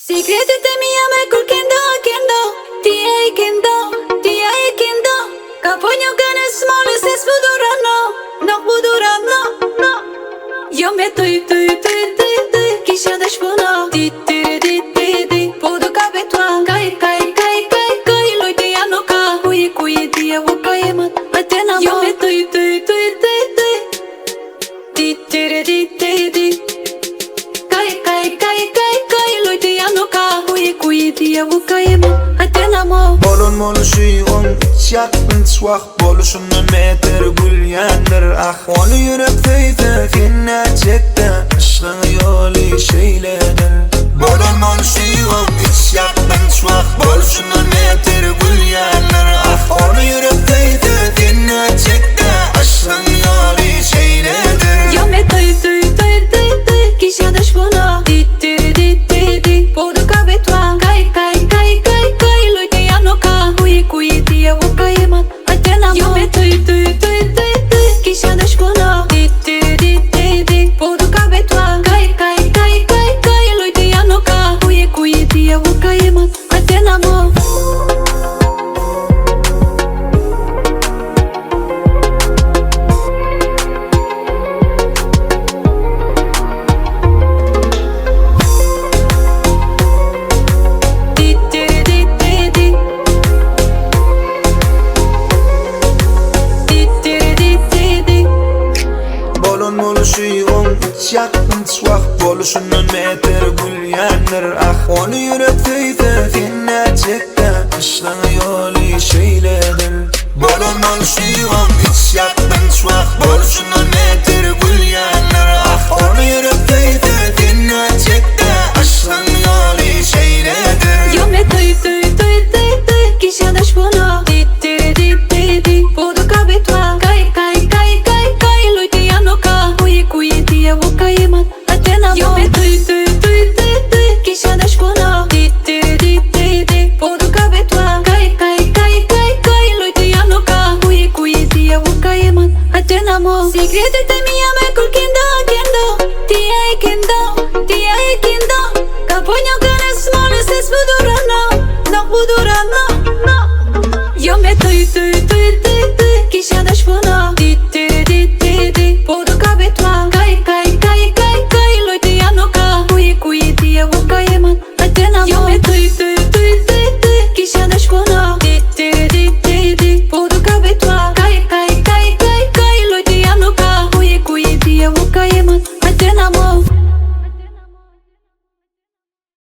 Secretet e mia me kur kendo Ti e kendo, ti e kendo Ka po një gënë smole se s'pudurano Nuk pudurano, no Jo me ty Kisha dhe shpuna Ti Po do ka betua Kaj Lojte ja nuk ka Kuj ti e vu ka jemat Atena mo Jo me ty Ti Kaj Lojte ja nuk ka Kuj ti e vu ka jemat Atena mo Bolon moluşuyorum Çaktın suak Boluşunun meter gül yandır ah Onu yürek feyfe finne çekti Aşkın yolu şeyledir Bolon moluşuyorum Çaktın suak Boluşunun meter gül yandır ah Onu yürek feyfe finne çekti Aşkın yolu şeyledir Jo me ty Kisha dhe shpuna Ti Po do ka betua Kaj Lojte ja nuk ka Kuj ti e vu ka jemat Atena mo Jo me ty Kisha dhe shpuna Ti Po do ka betua Kaj Lojte ja nuk ka Kuj ti e vu ka jemat Atena mo Moluşuyorum Çaktın suak Boluşunun meter gül yanır ah Onu yürek feyfe finne çekti Aşkın yolu şeyledir Bolon moluşuyorum Çaktın suak Boluşunun meter gül yanır ah Onu yürek feyfe finne çekti Aşkın yolu şeyledir Jo me ty Kisha dhe shpuna Ti Po do ka betua Kaj Lojte ja nuk ka Kuj ti e vu ka jemat Atena mo Jo me ty Kisha dhe shpuna Ti Po do ka betua Kaj Lojte ja nuk ka Kuj ti e vu ka jemat Atena mo Secretet e mia me kur kendo Ti e kendo Ka po një gënë smole se s'pudurano Nuk pudurano Jo me ty Kisha dhe shpuna